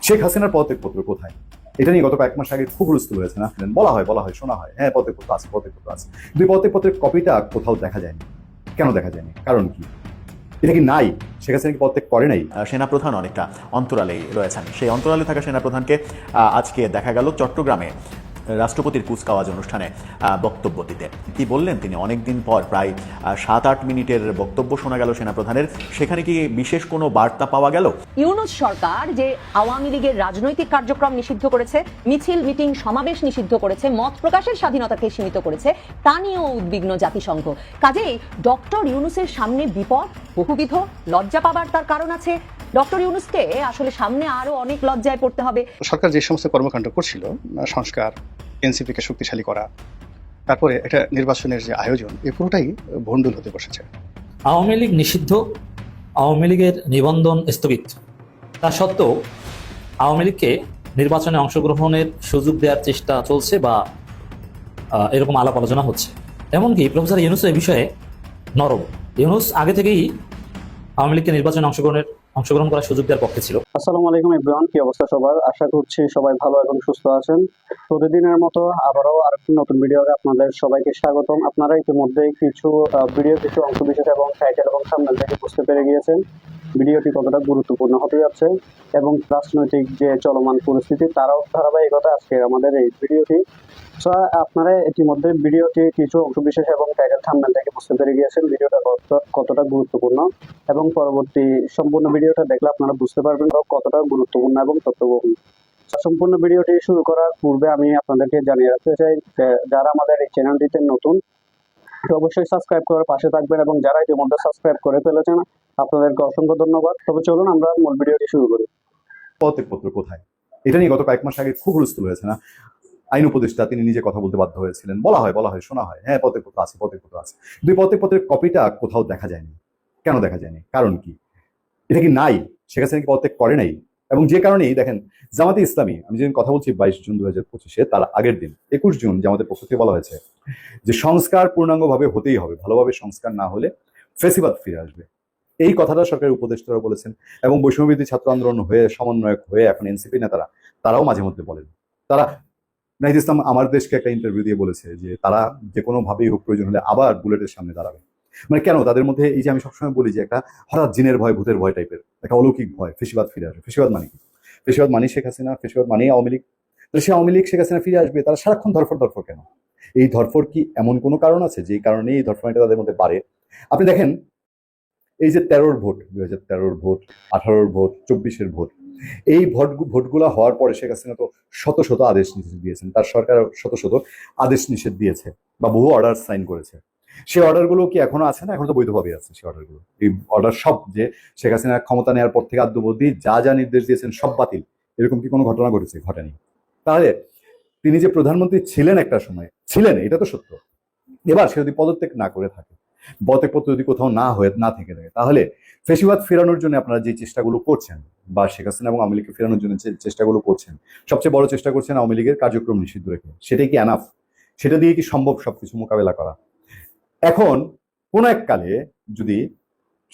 শেখ হাসিনার পদত্যাগপত্র কোথায়? এটা নিয়ে গত কয়েক মাস আগে খুব হুলস্থুল হয়েছে না? বলা হয় শোনা হয়, হ্যাঁ পদত্যাগপত্র আছে, পদত্যাগপত্র আছে। দুই পদত্যাগপত্রের কপিটা কোথাও দেখা যায়নি। কেন দেখা যায়নি? কারণ কি? এটা কি নাই? শেখ হাসিনা কি পদত্যাগ করে নাই? সেনাপ্রধান অনেকটা অন্তরালেই রয়েছেন। সেই অন্তরালে থাকা সেনাপ্রধানকে আজকে দেখা গেল চট্টগ্রামে রাষ্ট্রপতির কুচকাওয়াজ অনুষ্ঠানে বক্তব্য দিতে। কি বললেন তিনি? অনেকদিন পর প্রায় 7-8 মিনিটের বক্তব্য শোনা গেল সেনাপ্রধানের। সেখানে কি বিশেষ কোনো বার্তা পাওয়া গেল? ইউনূস সরকার যে আওয়ামী লীগের রাজনৈতিক কার্যক্রম নিষিদ্ধ করেছে, মিছিল মিটিং সমাবেশ নিষিদ্ধ করেছে, মত প্রকাশের স্বাধীনতাকে সীমিত করেছে, তা নিয়েও উদ্বিগ্ন জাতিসংঘ। কাজেই ডক্টর ইউনূসের সামনে বিপদ বহুবিধ, লজ্জা পাবার তার কারণ আছে। ডক্টর ইউনূসকে আসলে সামনে আরো অনেক লজ্জায় পড়তে হবে। সরকার যে সমস্ত কর্মকাণ্ড করছিল, সংস্কার, এনসিপিকে শক্তিশালী করা, তারপরে এটা নির্বাচনের যে আয়োজন, এ পুরোটাই ভণ্ডুল হতে বসেছে। আওয়ামী লীগ নিষিদ্ধ, আওয়ামী লীগের নিবন্ধন স্থগিত, তা সত্ত্বেও আওয়ামী লীগকে নির্বাচনে অংশগ্রহণের সুযোগ দেওয়ার চেষ্টা চলছে বা এরকম আলাপ আলোচনা হচ্ছে। এমনকি প্রফেসর ইউনূস এই বিষয়ে নরম। ইউনূস আগে থেকেই আওয়ামী লীগকে নির্বাচনে অংশগ্রহণ করার সুযোগ দেওয়ার পক্ষে ছিল। আসসালামু আলাইকুম এভরিওয়ান, কি অবস্থা সবার? আশা করছি সবাই ভালো এবং সুস্থ আছেন। প্রতিদিনের মতো আবারও আরেকটি নতুন ভিডিওতে আপনাদের সবাইকে স্বাগতম। আপনারা ইতিমধ্যে কিছু অংশ বিশেষ এবং টাইটেল এবং থাম্বনেল থেকে বুঝতে পেরে গিয়েছেন ভিডিওটি কতটা গুরুত্বপূর্ণ হতে যাচ্ছে এবং রাজনৈতিক যে চলমান পরিস্থিতি তারাও ধারাবাহিকতা আজকে আমাদের এই ভিডিওটি। আপনারা ইতিমধ্যে ভিডিওটি কিছু অংশ বিশেষ এবং টাইটেল থাম্বনেল থেকে বুঝতে পেরে গিয়েছেন ভিডিওটা কতটা গুরুত্বপূর্ণ, এবং পরবর্তী সম্পূর্ণ ভিডিওটা দেখলে আপনারা বুঝতে পারবেন কতটা গুরুত্বপূর্ণ এবং তথ্যবহুল। সম্পূর্ণ ভিডিওটি শুরু করার পূর্বে আমি আপনাদেরকে জানিয়ে রাখতে চাই, যারা আমাদের এই চ্যানেলটিতে নতুন অবশ্যই সাবস্ক্রাইব করে পাশে থাকবেন, এবং যারা ইতিমধ্যে সাবস্ক্রাইব করে ফেলেছেন আপনাদেরকে অসংখ্য ধন্যবাদ। তবে চলুন আমরা মূল ভিডিওটি শুরু করি। পদত্যাগপত্র কোথায়? এটা নিয়ে গত কয়েক মাস আগে খুব হুলস্থুল হয়েছে না? আইন উপদেষ্টা তিনি নিজে কথা বলতে বাধ্য হয়েছিলেন। বলা হয় শোনা হয়, হ্যাঁ পদত্যাগপত্র আছে, পদত্যাগপত্র আছে। দুই পদত্যাগপত্রের কপিটা কোথাও দেখা যায়নি। কেন দেখা যায়নি? কারণ কি? এটা কি নাই? শেখ হাসিনা কি পদত্যাগ করে নাই? এবং যে কারণেই দেখেন, জামাতে ইসলামী, আমি যেদিন কথা বলছি 22 জুন 2025, তার আগের দিন 21 জুন জামাতের পক্ষ থেকে বলা হয়েছে যে সংস্কার পূর্ণাঙ্গভাবে হতেই হবে, ভালোভাবে সংস্কার না হলে ফেসিবাদ ফিরে আসবে। এই কথাটা সরকারের উপদেষ্টারা বলেছেন, এবং বৈষম্যবিরোধী ছাত্র আন্দোলন হয়ে সমন্বয়ক হয়ে এখন এনসিপি নেতারা তারাও মাঝে মধ্যে বলেন। তারা নাহিদ ইসলাম আমার দেশকে একটা ইন্টারভিউ দিয়ে বলেছে যে তারা যে কোনো ভাবেই হোক প্রয়োজন হলে আবার বুলেটের সামনে দাঁড়াবে। মানে কেন? তাদের মধ্যে এই যে আমি সবসময় বলি যে একটা হঠাৎ জিনের ভয়, ভূতের ভয় টাইপের একটা অলৌকিক ভয়, ফেসিবাদ ফিরে আসবে। ফেসিবাদ মানে কি? ফেসিবাদ মানেই শেখ হাসিনা, ফেসিবাদ মানেই আওয়ামী লীগ। তাহলে সে আওয়ামী লীগ শেখ হাসিনা ফিরে আসবে, তারা সারাক্ষণ ধরফর কেন? এই ধরফর কি এমন কোনো কারণ আছে যে কারণে এই ধরফরটা তাদের মধ্যে বাড়ে? আপনি দেখেন, এই যে 13 ভোট, 2013 ভোট, 18 ভোট, 24 ভোট, এই ভোটগুলো হওয়ার পরে শেখ হাসিনা তো শত শত আদেশ নিষেধ দিয়েছেন, তার সরকার শত শত আদেশ নিষেধ দিয়েছে বা বহু অর্ডার সাইন করেছে। সেই অর্ডারগুলো কি এখনো আছে না? এখন তো বৈধভাবে আছে সেই অর্ডারগুলো। এই অর্ডার সব যে শেখ হাসিনা ক্ষমতা নেওয়ার পর থেকে আদ্য অবধি যা যা নির্দেশ দিয়েছেন সব বাতিল, এরকম কি কোনো ঘটনা ঘটেছে? ঘটেনি। তাহলে তিনি যে প্রধানমন্ত্রী ছিলেন, একটা সময় ছিলেন, এটা তো সত্য। এবার সে যদি পদত্যাগ না করে থাকে, পদত্যাগপত্র যদি কোথাও না থেকে থাকে, তাহলে ফেসিবাদ ফেরানোর জন্য আপনারা যে চেষ্টাগুলো করছেন, বা শেখ হাসিনা এবং আওয়ামী লীগকে ফেরানোর জন্য যে চেষ্টাগুলো করছেন, সবচেয়ে বড় চেষ্টা করছেন আওয়ামী লীগের কার্যক্রম নিষিদ্ধ রেখে। সেটাই কি এনাফ? সেটা দিয়ে কি সম্ভব সবকিছু মোকাবেলা করা? এখন কোন এক কালে যদি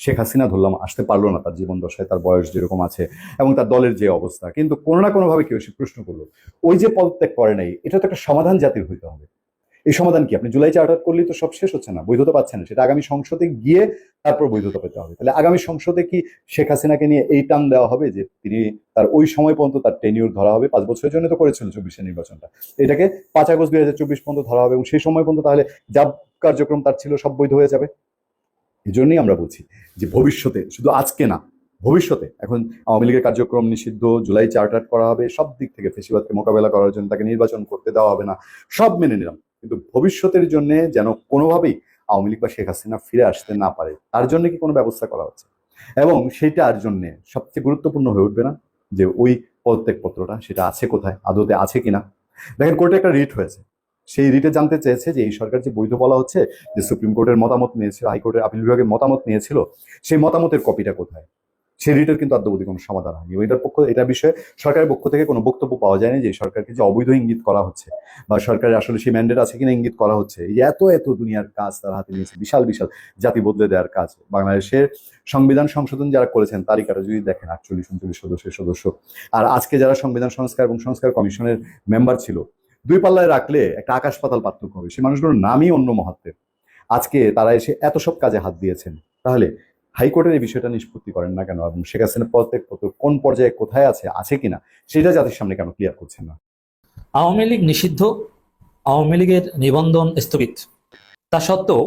শেখ হাসিনা ধরলাম আসতে পারলো না, তার জীবন দশায়, তার বয়স যেরকম আছে এবং তার দলের যে অবস্থা, কিন্তু কোনো না কোনোভাবে কেউ সে প্রশ্ন করলো, ওই যে পদত্যাগ করে নাই, এটা তো একটা সমাধান জাতির হইতে হবে। এই সমাধান কি? আপনি জুলাই চার্টার করলেই তো সব শেষ হচ্ছে না, বৈধতা পাচ্ছে না, সেটা আগামী সংসদে গিয়ে তারপর বৈধতা পেতে হবে। তাহলে আগামী সংসদে কি শেখ হাসিনাকে নিয়ে এই টান দেওয়া হবে যে তিনি তার ওই সময় পর্যন্ত তার টেনিউর ধরা হবে? 5 বছরের জন্য তো করেছিল 24-এর নির্বাচনটা, এটাকে 5 আগস্ট 2024 পর্যন্ত ধরা হবে, এবং সেই সময় পর্যন্ত তাহলে যা কার্যক্রম তার ছিল সব বৈধ হয়ে যাবে। এই জন্যই আমরা বলছি যে ভবিষ্যতে, শুধু আজকে না, ভবিষ্যতে এখন আওয়ামী লীগের কার্যক্রম নিষিদ্ধ, জুলাই চার্টার করা হবে, সব দিক থেকে ফেসিবাদকে মোকাবেলা করার জন্য তাকে নির্বাচন করতে দেওয়া হবে না, সব মেনে নিলাম, কিন্তু ভবিষ্যতের জন্য যেন কোনোভাবেই আওয়ামী লীগ বা শেখ হাসিনা ফিরে আসতে না পারে, তার জন্য কি কোনো ব্যবস্থা করা হচ্ছে? এবং সেটার জন্য সবচেয়ে গুরুত্বপূর্ণ হয়ে উঠবে না যে ওই পদত্যাগপত্রটা সেটা আছে কোথায়, আদতে আছে কিনা? দেখেন, কোর্টে একটা রিট হয়েছে, সেই রিটে জানতে চেয়েছে যে এই সরকার যে বৈধ বলা হচ্ছে, যে সুপ্রিম কোর্টের মতামত নিয়েছিল, হাইকোর্টের আপিল বিভাগের মতামত নিয়েছিল, সেই মতামতের কপিটা কোথায়? সেই রিটের কিন্তু আদ্যবধি কোনো সমাধান হয়নি। এটা বিষয়ে সরকারের পক্ষ থেকে কোনো বক্তব্য পাওয়া যায়নি যে সরকারকে যে অবৈধ ইঙ্গিত করা হচ্ছে বা সরকারের আসলে সেই ম্যান্ডেট আছে কিনা ইঙ্গিত করা হচ্ছে। এই যে এত এত দুনিয়ার কাজ তার হাতে নিয়েছে, বিশাল বিশাল জাতি বদলে দেওয়ার কাজ। বাংলাদেশের সংবিধান সংশোধন যারা করেছেন তালিকাটা যদি দেখেন 48-39 সদস্যের সদস্য, আর আজকে যারা সংবিধান সংস্কার এবং সংস্কার কমিশনের মেম্বার ছিল, দুই পাল্লায় রাখলে একটা আকাশ পাতাল পার্থক্য হবে। সেই মানুষগুলোর নামই অন্য মহত্বের। আজকে তারা এসে এত সব কাজে হাত দিয়েছেন, তাহলে হাইকোর্টের এই বিষয়টা নিষ্পত্তি করেন না কেন? এবং শেখ হাসিনার প্রত্যেক কোন পর্যায়ে কোথায় আছে কিনা সেটা জাতির সামনে কেন ক্লিয়ার করছেন না? আওয়ামী লীগ নিষিদ্ধ, আওয়ামী লীগের নিবন্ধন স্থগিত, তা সত্ত্বেও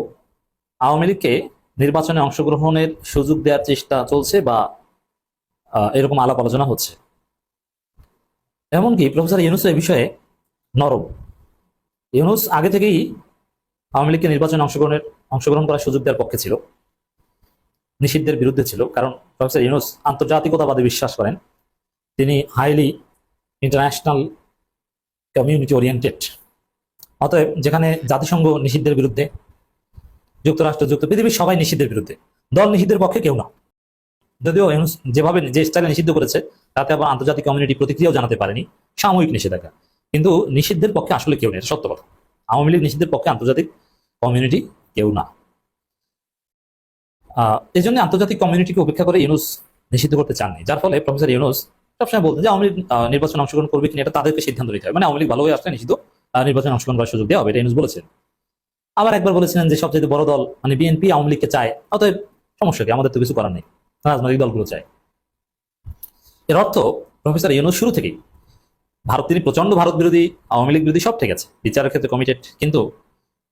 আওয়ামী লীগকে নির্বাচনে অংশগ্রহণের সুযোগ দেওয়ার চেষ্টা চলছে বা এরকম আলাপ আলোচনা হচ্ছে। এমনকি প্রফেসর ইউনূস এই বিষয়ে নরম। ইউনূস আগে থেকেই আওয়ামী লীগকে নির্বাচনে অংশগ্রহণ করার সুযোগ দেওয়ার পক্ষে ছিল, নিষিদ্ধের বিরুদ্ধে ছিল। কারণ প্রফেসর ইউনূস আন্তর্জাতিকতাবাদে বিশ্বাস করেন, তিনি হাইলি ইন্টারন্যাশনাল কমিউনিটি ওরিয়েন্টেড। অতএব যেখানে জাতিসংঘ নিষিদ্ধের বিরুদ্ধে, যুক্তরাষ্ট্র, পৃথিবীর সবাই নিষিদ্ধের বিরুদ্ধে, দল নিষিদ্ধের পক্ষে কেউ না। যদিও যেভাবে যে স্টাইলে নিষিদ্ধ করেছে তাতে আবার আন্তর্জাতিক কমিউনিটি প্রতিক্রিয়াও জানাতে পারেনি, সাময়িক নিষেধাজ্ঞা। কিন্তু নিষিদ্ধের পক্ষে আসলে কেউ নেই, এটা সত্য কথা। আওয়ামী লীগ নিষিদ্ধের পক্ষে আন্তর্জাতিক কমিউনিটি কেউ না। এই জন্য আন্তর্জাতিক কমিউনিটিকে উপেক্ষা করে ইউনূস নিষিদ্ধ করতে চাননি, যার ফলে প্রফেসর ইউনূস সবসময় বলতেন যে আওয়ামী লীগ নির্বাচনে অংশগ্রহণ করবে কিনা এটা তাদেরকে সিদ্ধান্ত নিতে হবে। মানে আওয়ামী লীগ ভালো হয়ে আসলে নিষিদ্ধ নির্বাচনে অংশগ্রহণ করার সুযোগ দেওয়া হবে, এটা ইউনূস বলেছেন। আবার একবার বলেছিলেন যে সবচেয়ে বড় দল মানে বিএনপি আওয়ামী লীগকে চায়, অতএব সমস্যা কি, আমাদের তো কিছু করার নেই, রাজনৈতিক দলগুলো চায়। এর অর্থ প্রফেসর ইউনূস শুরু থেকেই তিনি প্রচন্ড ভারত বিরোধী, আওয়ামী লীগ বিরোধী, সব ঠিক আছে, বিচারের ক্ষেত্রে কমিটেড, কিন্তু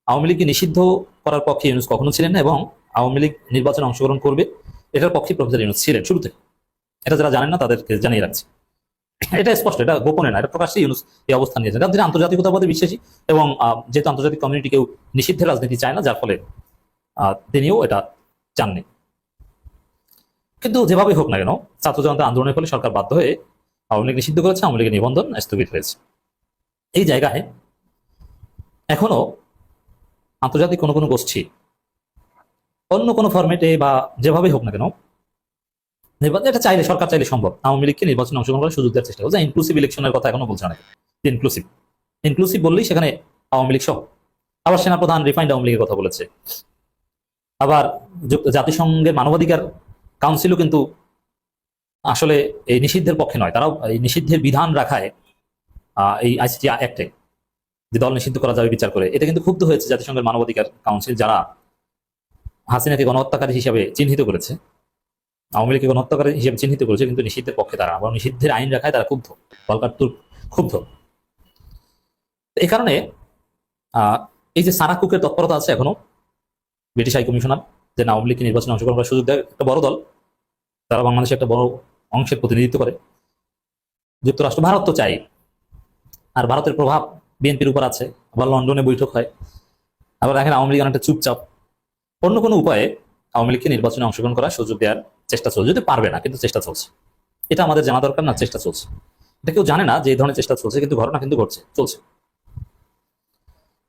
আওয়ামী লীগকে নিষিদ্ধ করার পক্ষে ইউনূস কখনো ছিলেন না, এবং আওয়ামী লীগ নির্বাচনে অংশগ্রহণ করবে এটার পক্ষে প্রফেসর ইউনূস ছিলেন শুরু থেকে। এটা যারা জানেন না তাদেরকে জানিয়ে রাখছি, এটা স্পষ্ট, এটা গোপনে না, এটা প্রকাশ্যে ইউনূস এই অবস্থান নিয়েছেন। কারণ তিনি আন্তর্জাতিকতাবাদে বিশ্বাসী, এবং যেহেতু আন্তর্জাতিক কমিউনিটি কেউ নিষিদ্ধের রাজনীতি চায় না, যার ফলে তিনিও এটা চাননি। কিন্তু যেভাবে হোক না কেন, ছাত্র জনতা আন্দোলনের ফলে সরকার বাধ্য হয়ে আওয়ামী লীগ নিষিদ্ধ করেছে, আওয়ামী লীগের নিবন্ধন স্থগিত হয়েছে। এই জায়গায় এখনো আন্তর্জাতিক কোনো কোনো গোষ্ঠী অন্য কোনো ফরম্যাটে বা যেভাবে হোক না কেন নির্বাচন, এটা চাইলে, সরকার চাইলে সম্ভব, আওয়ামী লীগকে নির্বাচনে অংশগ্রহণ করার সুযোগ দেওয়ার চেষ্টা করছে। ইনক্লুসিভ ইলেকশনের কথা এখনো বলছে অনেকে, ইনক্লুসিভ বললেই সেখানে আওয়ামী লীগ সহ। আবার সেনাপ্রধান রিফাইন্ড আওয়ামী লীগের কথা বলেছে। আবার জাতিসংঘের মানবাধিকার কাউন্সিলও কিন্তু আসলে এই নিষিদ্ধের পক্ষে নয়, তারাও এই নিষিদ্ধের বিধান রাখায় এই আইসিটি অ্যাক্টে যে দল নিষিদ্ধ করা যাবে বিচার করে, এটা কিন্তু ক্ষুব্ধ হয়েছে জাতিসংঘের মানবাধিকার কাউন্সিল, যারা হাসিনাকে গণহত্যাকারী হিসাবে চিহ্নিত করেছে, আওয়ামী লীগকে গণহত্যাকারী হিসেবে চিহ্নিত করেছে, কিন্তু নিষিদ্ধের পক্ষে তারা, আবার নিষিদ্ধের আইন রাখায় তারা ক্ষুব্ধ, ভলকার তুর্ক ক্ষুব্ধ। এই কারণে এই যে সানা কুকের তৎপরতা আছে এখনো, ব্রিটিশ হাই কমিশনার, যে আওয়ামী লীগকে নির্বাচনে অংশগ্রহণ করার সুযোগ দেয়, একটা বড় দল, তারা বাংলাদেশে একটা বড় অংশের প্রতিনিধিত্ব করে। যুক্তরাষ্ট্র, ভারত তো চাই, আর ভারতের প্রভাব বিএনপির উপর আছে, আবার লন্ডনে বৈঠক হয়, আবার দেখেন আওয়ামী লীগ অনেকটা চুপচাপ। অন্য কোনো উপায়ে আওয়ামী লীগকে নির্বাচনে অংশগ্রহণ করার সুযোগ দেওয়ার চেষ্টা চলছে, যদি পারবে না, কিন্তু চেষ্টা চলছে। এটা আমাদের জানা দরকার না, চেষ্টা চলছে। এটা কেউ জানে না যে এই ধরনের চেষ্টা চলছে, কিন্তু ঘটনা কিন্তু ঘটছে, চলছে।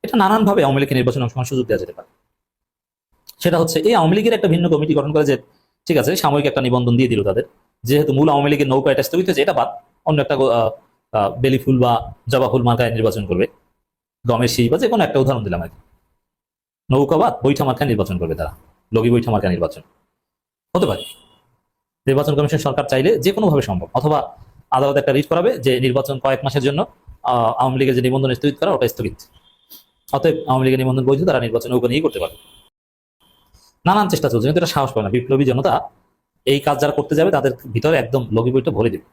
এটা নানানভাবে আওয়ামী লীগকে নির্বাচনে অংশগ্রহণ সুযোগ দেওয়া যেতে পারে। সেটা হচ্ছে এই আওয়ামী লীগের একটা ভিন্ন কমিটি গঠন করে, যে ঠিক আছে সাময়িক একটা নিবন্ধন দিয়ে দিল তাদের, যেহেতু মূল আওয়ামী লীগের নৌকা এটা স্থগিত হয়েছে, এটা বাদ অন্য একটা বেলি ফুল বা জবা ফুল মার্কায় নির্বাচন করবে, গমের শীষ বা যে কোনো একটা উদাহরণ দিলাম আর কি, নৌকা বাদ বৈঠা মার্কায় নির্বাচন করবে তারা, লগি বৈঠা মার্কায় নির্বাচন হতে পারে। নির্বাচন কমিশন সরকার চাইলে যে কোনোভাবে সম্ভব, অথবা আদালত একটা রিট করাবে যে নির্বাচন কয়েক মাসের জন্য আওয়ামী লীগের যে নিবন্ধন স্থগিত করা ওটা স্থগিত, অতএব আওয়ামী লীগের নিবন্ধন বৈধ, তারা নির্বাচন নৌকা নিয়েই করতে পারবে। নানান চেষ্টা চলছে, কিন্তু এটা সাহস পায় না। বিপ্লবী জনতা এই কাজ যারা করতে যাবে তাদের ভিতরে একদম লগি বইটা ভরে দেবে,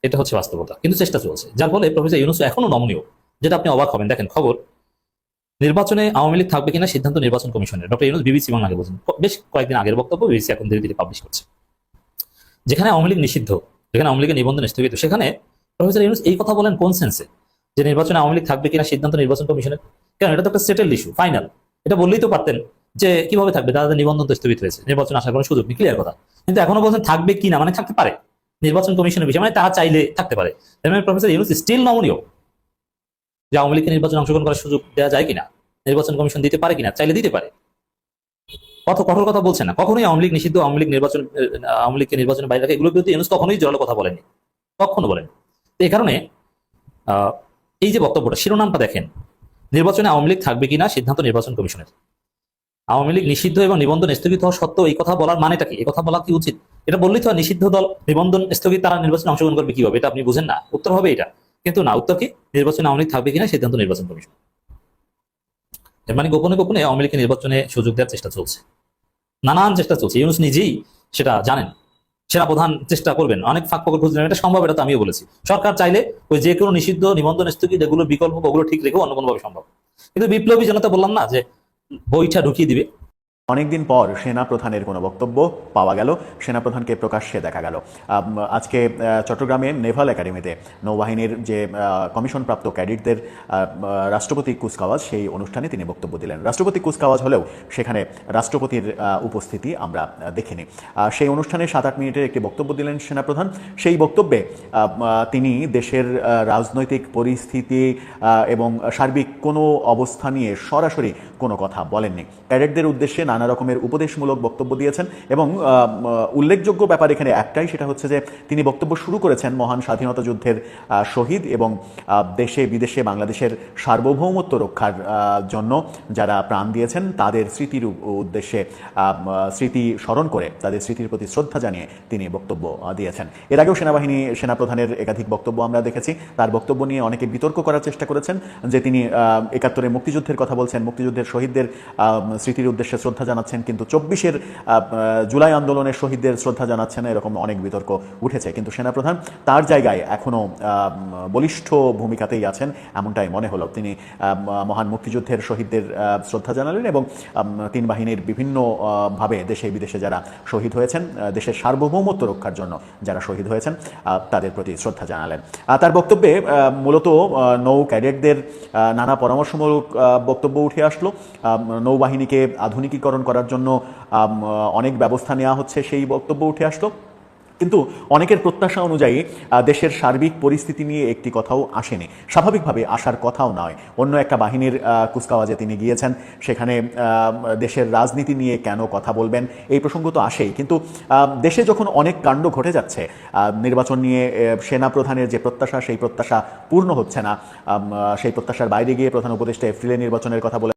এটা হচ্ছে বাস্তবতা। কিন্তু চেষ্টা চলছে, যার ফলে প্রফেসর ইউনূস এখনো নমনীয়, যেটা আপনি অবাক হবেন। দেখেন খবর, নির্বাচনে আওয়ামী লীগ থাকবে কিনা সিদ্ধান্ত নির্বাচন কমিশনের। ডক্টর ইউনূস বিবিসি বাংলাকে বলছেন, বেশ কয়েকদিন আগের বক্তব্য বিবিসি এখন ধীরে ধীরে পাবলিশ করছে। যেখানে আওয়ামী লীগ নিষিদ্ধ, যেখানে আওয়ামী লীগের নিবন্ধন স্থগিত, সেখানে প্রফেসর ইউনূস এই কথা বলেন কোন সেন্সে, যে নির্বাচনে আওয়ামী লীগ থাকবে কিনা সিদ্ধান্ত নির্বাচন কমিশনের? কেন, এটা তো একটা সেটেলড ইস্যু, ফাইনাল। এটা বললেই তো পারতেন যে কিভাবে থাকবে, তাদের নিবন্ধন তো স্থগিত হয়েছে, নির্বাচন আসার কোনো সুযোগ নেই, ক্লিয়ার কথা। কিন্তু এখনো বলছেন থাকবে কিনা, মানে থাকতে পারে, নির্বাচন কমিশনের বিষয়, মানে তারা চাইলে থাকতে পারে। প্রফেসর ইউনূস স্টিল নমনীয় যে আওয়ামী লীগকে নির্বাচনে অংশগ্রহণ করার সুযোগ দেওয়া যায় কিনা, নির্বাচন কমিশন দিতে পারে কিনা, চাইলে দিতে পারে। কত কঠোর কথা বলছেন না, কখনোই আওয়ামী লীগ নিষিদ্ধ, আওয়ামী লীগ নির্বাচন, আওয়ামী লীগকে নির্বাচনের বাইরে রাখা, এগুলোর বিরুদ্ধে ইউনূস কখনোই জোরালো কথা বলেননি, কখনো বলেন। তো এই কারণে এই যে বক্তব্যটা, শিরোনামটা দেখেন, নির্বাচনে আওয়ামী লীগ থাকবে কিনা সিদ্ধান্ত নির্বাচন কমিশনের। আওয়ামী লীগ নিষিদ্ধ এবং নিবন্ধন স্থগিত হওয়া সত্ত্বেও এই কথা বলার মানেটা কি? এই কথা বলা কি উচিত? এটা বললেই তো নিষিদ্ধ দল নিবন্ধন স্থগিত, তারা নির্বাচনে অংশগ্রহণ করবে কিভাবে? এটা আপনি বুঝেন না? উত্তর হবে এটা, কিন্তু না, উত্তর কি? নির্বাচনে আওয়ামী লীগ থাকবে কিনা সিদ্ধান্ত নির্বাচন কমিশন। এর মানে গোপনে গোপনে আওয়ামী লীগকে নির্বাচনে সুযোগ দেওয়ার চেষ্টা চলছে, নানান চেষ্টা চলছে। ইউনূস নিজেই সেটা জানেন, সেনাপ্রধান চেষ্টা করবেন, অনেক ফাঁক ফকর খুঁজলেন, এটা সম্ভব, এটা তো আমিও বলেছি। সরকার চাইলে ওই যে কোনো নিষিদ্ধ নিবন্ধন স্থগিত এগুলোর বিকল্প ওগুলো ঠিক রেখেও অন্য কোনোভাবে সম্ভব, কিন্তু বিপ্লবী জনতা বললাম না যে বইটা ঢুকিয়ে দিবে। অনেকদিন পর সেনা প্রধানের কোনো বক্তব্য পাওয়া গেল, সেনাপ্রধানকে প্রকাশ্যে দেখা গেল। আজকে চট্টগ্রামে নেভাল একাডেমিতে নৌবাহিনীর যে কমিশনপ্রাপ্ত ক্যাডেটদের রাষ্ট্রপতি কুচকাওয়াজ, সেই অনুষ্ঠানে তিনি বক্তব্য দিলেন। রাষ্ট্রপতি কুচকাওয়াজ হলেও সেখানে রাষ্ট্রপতির উপস্থিতি আমরা দেখিনি। সেই অনুষ্ঠানে 7-8 মিনিটের একটি বক্তব্য দিলেন সেনাপ্রধান। সেই বক্তব্যে তিনি দেশের রাজনৈতিক পরিস্থিতি এবং সার্বিক কোনো অবস্থা নিয়ে সরাসরি কোনো কথা বলেননি। ক্যাডেটদের উদ্দেশ্যে নানা রকমের উপদেশমূলক বক্তব্য দিয়েছেন এবং উল্লেখযোগ্য ব্যাপার এখানে একটাই, সেটা হচ্ছে যে তিনি বক্তব্য শুরু করেছেন মহান স্বাধীনতা যুদ্ধের শহীদ এবং দেশে বিদেশে বাংলাদেশের সার্বভৌমত্ব রক্ষার জন্য যারা প্রাণ দিয়েছেন তাদের স্মৃতির উদ্দেশ্যে, স্মৃতি স্মরণ করে তাদের স্মৃতির প্রতি শ্রদ্ধা জানিয়ে তিনি বক্তব্য দিয়েছেন। এর আগেও সেনাপ্রধানের একাধিক বক্তব্য আমরা দেখেছি। তার বক্তব্য নিয়ে অনেকে বিতর্ক করার চেষ্টা করেছেন যে তিনি ৭১-এর মুক্তিযুদ্ধের কথা বলছেন, মুক্তিযুদ্ধের শহীদদের স্মৃতির উদ্দেশ্যে শ্রদ্ধা জানাচ্ছেন, কিন্তু ২৪-এর জুলাই আন্দোলনের শহীদদের শ্রদ্ধা জানাচ্ছেন, এরকম অনেক বিতর্ক উঠেছে। কিন্তু সেনাপ্রধান তার জায়গায় এখনও বলিষ্ঠ ভূমিকাতেই আছেন, এমনটাই মনে হলো। তিনি মহান মুক্তিযুদ্ধের শহীদদের শ্রদ্ধা জানালেন এবং তিন বাহিনীর বিভিন্নভাবে দেশে বিদেশে যারা শহীদ হয়েছেন, দেশের সার্বভৌমত্ব রক্ষার জন্য যারা শহীদ হয়েছেন, তাদের প্রতি শ্রদ্ধা জানালেন। তার বক্তব্যে মূলত নৌ ক্যাডেটদের নানা পরামর্শমূলক বক্তব্য উঠে আসলো। নৌবাহিনীকে আধুনিকীকরণ করার জন্য অনেক ব্যবস্থা নেওয়া হচ্ছে, সেই বক্তব্য উঠে আসলো। কিন্তু অনেকের প্রত্যাশা অনুযায়ী দেশের সার্বিক পরিস্থিতি নিয়ে একটি কথাও আসেনি, স্বাভাবিকভাবে আসার কথাও নয়। অন্য একটা বাহিনীর কুচকাওয়াজে তিনি গিয়েছেন, সেখানে দেশের রাজনীতি নিয়ে কেন কথা বলবেন এই প্রসঙ্গ তো আসেই। কিন্তু দেশে যখন অনেক কাণ্ড ঘটে যাচ্ছে, নির্বাচন নিয়ে সেনাপ্রধানের যে প্রত্যাশা, সেই প্রত্যাশা পূর্ণ হচ্ছে না, সেই প্রত্যাশার বাইরে গিয়ে প্রধান উপদেষ্টা এপ্রিলে নির্বাচনের কথা বলে